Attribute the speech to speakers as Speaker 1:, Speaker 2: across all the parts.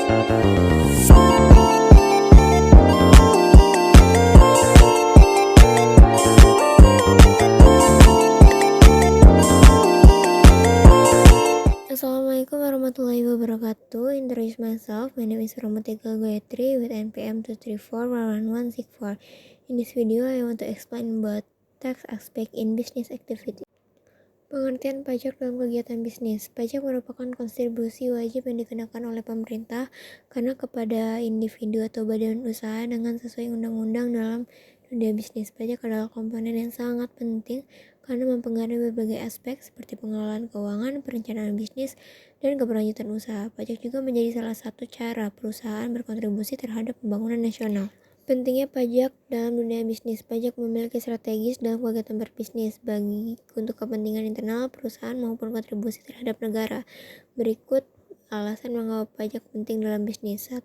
Speaker 1: Assalamualaikum warahmatullahi wabarakatuh. Introduce myself. My name is Romatika Gayatri with NPM 2341164. In this video, I want to explain about tax aspect in business activity. Pengertian pajak dalam kegiatan bisnis. Pajak merupakan kontribusi wajib yang dikenakan oleh pemerintah karena kepada individu atau badan usaha dengan sesuai undang-undang dalam dunia bisnis. Pajak adalah komponen yang sangat penting karena mempengaruhi berbagai aspek seperti pengelolaan keuangan, perencanaan bisnis, dan keberlanjutan usaha. Pajak juga menjadi salah satu cara perusahaan berkontribusi terhadap pembangunan nasional. Pentingnya pajak dalam dunia bisnis. Pajak memiliki strategis dalam kegiatan berbisnis untuk kepentingan internal perusahaan maupun kontribusi terhadap negara. Berikut alasan mengapa pajak penting dalam bisnis. 1.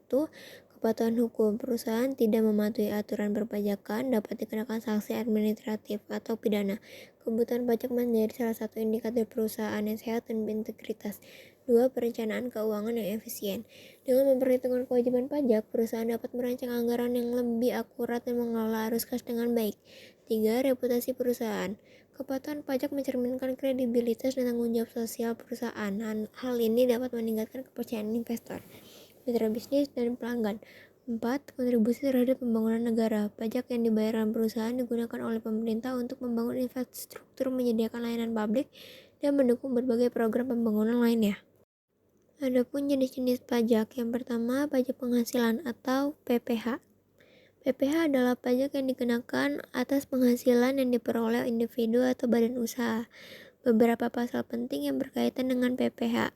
Speaker 1: Kepatuhan hukum. Perusahaan tidak mematuhi aturan perpajakan dapat dikenakan sanksi administratif atau pidana. Kebutuhan pajak menjadi salah satu indikator perusahaan yang sehat dan berintegritas. 2. Perencanaan keuangan yang efisien. Dengan memperhitungkan kewajiban pajak, perusahaan dapat merancang anggaran yang lebih akurat dan mengelola arus kas dengan baik. 3. Reputasi perusahaan. Kepatuhan pajak mencerminkan kredibilitas dan tanggung jawab sosial perusahaan. Hal ini dapat meningkatkan kepercayaan investor, mitra bisnis, dan pelanggan. 4. Kontribusi terhadap pembangunan negara. Pajak yang dibayarkan perusahaan digunakan oleh pemerintah untuk membangun infrastruktur, menyediakan layanan publik, dan mendukung berbagai program pembangunan lainnya. Adapun jenis-jenis pajak, yang pertama pajak penghasilan atau PPH. PPH adalah pajak yang dikenakan atas penghasilan yang diperoleh individu atau badan usaha. Beberapa pasal penting yang berkaitan dengan PPH.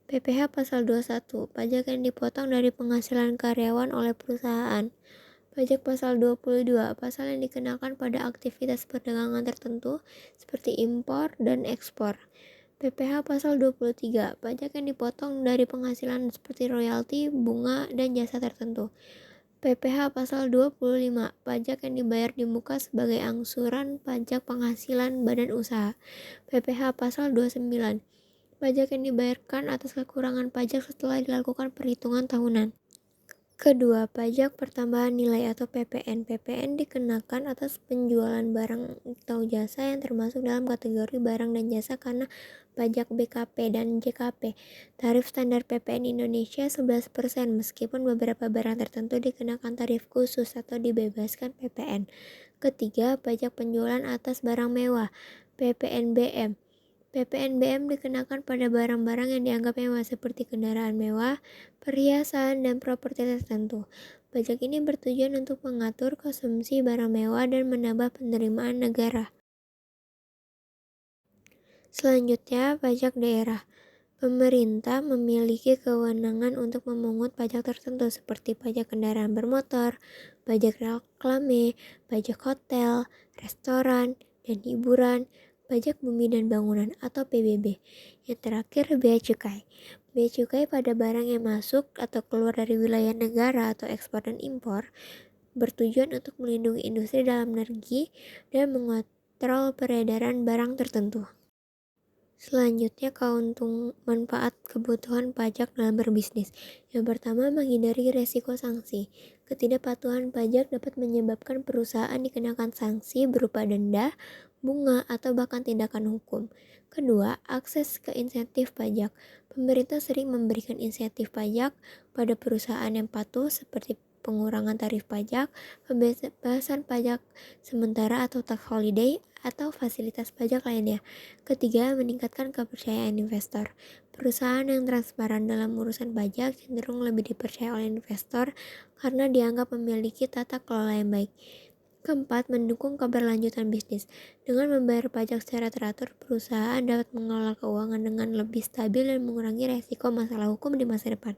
Speaker 1: PPH pasal 21, pajak yang dipotong dari penghasilan karyawan oleh perusahaan. Pajak pasal 22, pasal yang dikenakan pada aktivitas perdagangan tertentu seperti impor dan ekspor. PPH pasal 23, pajak yang dipotong dari penghasilan seperti royalti, bunga, dan jasa tertentu. PPH pasal 25, pajak yang dibayar di muka sebagai angsuran pajak penghasilan badan usaha. PPH pasal 29, pajak yang dibayarkan atas kekurangan pajak setelah dilakukan perhitungan tahunan. Kedua, pajak pertambahan nilai atau PPN. PPN dikenakan atas penjualan barang atau jasa yang termasuk dalam kategori barang dan jasa karena pajak BKP dan JKP. Tarif standar PPN Indonesia 11%, meskipun beberapa barang tertentu dikenakan tarif khusus atau dibebaskan PPN. Ketiga, pajak penjualan atas barang mewah, PPNBM. PPNBM dikenakan pada barang-barang yang dianggap mewah seperti kendaraan mewah, perhiasan, dan properti tertentu. Pajak ini bertujuan untuk mengatur konsumsi barang mewah dan menambah penerimaan negara. Selanjutnya, pajak daerah. Pemerintah memiliki kewenangan untuk memungut pajak tertentu seperti pajak kendaraan bermotor, pajak reklame, pajak hotel, restoran, dan hiburan, pajak bumi dan bangunan atau PBB. Yang terakhir, bea cukai. Bea cukai pada barang yang masuk atau keluar dari wilayah negara atau ekspor dan impor bertujuan untuk melindungi industri dalam negeri dan mengontrol peredaran barang tertentu. Selanjutnya, keuntungan manfaat kebutuhan pajak dalam berbisnis. Yang pertama, menghindari resiko sanksi. Ketidakpatuhan pajak dapat menyebabkan perusahaan dikenakan sanksi berupa denda, bunga, atau bahkan tindakan hukum. Kedua, akses ke insentif pajak. Pemerintah sering memberikan insentif pajak pada perusahaan yang patuh seperti pengurangan tarif pajak, pembebasan pajak sementara atau tax holiday, atau fasilitas pajak lainnya. Ketiga, meningkatkan kepercayaan investor. Perusahaan yang transparan dalam urusan pajak cenderung lebih dipercaya oleh investor karena dianggap memiliki tata kelola yang baik. Keempat, mendukung keberlanjutan bisnis. Dengan membayar pajak secara teratur, perusahaan dapat mengelola keuangan dengan lebih stabil dan mengurangi resiko masalah hukum di masa depan.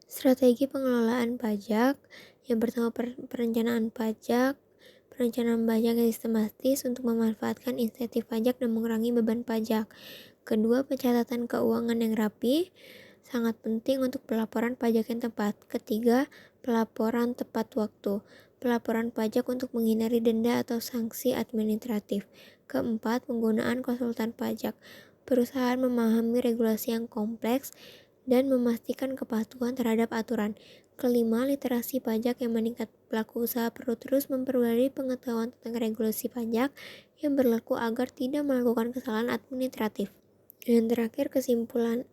Speaker 1: Strategi pengelolaan pajak. Yang pertama, perencanaan pajak. Perencanaan pajak yang sistematis untuk memanfaatkan insentif pajak dan mengurangi beban pajak. Kedua, pencatatan keuangan yang rapi. Sangat penting untuk pelaporan pajak yang tepat. Ketiga, pelaporan tepat waktu. Pelaporan pajak untuk menghindari denda atau sanksi administratif. Keempat, penggunaan konsultan pajak. Perusahaan memahami regulasi yang kompleks dan memastikan kepatuhan terhadap aturan. Kelima, literasi pajak yang meningkat. Pelaku usaha perlu terus memperbarui pengetahuan tentang regulasi pajak yang berlaku agar tidak melakukan kesalahan administratif. Dan terakhir, kesimpulan,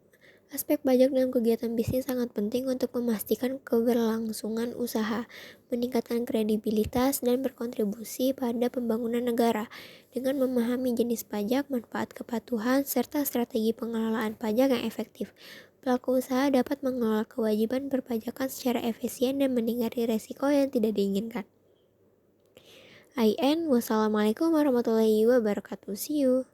Speaker 1: aspek pajak dalam kegiatan bisnis sangat penting untuk memastikan keberlangsungan usaha, meningkatkan kredibilitas, dan berkontribusi pada pembangunan negara. Dengan memahami jenis pajak, manfaat kepatuhan, serta strategi pengelolaan pajak yang efektif, pelaku usaha dapat mengelola kewajiban perpajakan secara efisien dan menghindari resiko yang tidak diinginkan. Wassalamualaikum warahmatullahi wabarakatuh. See you.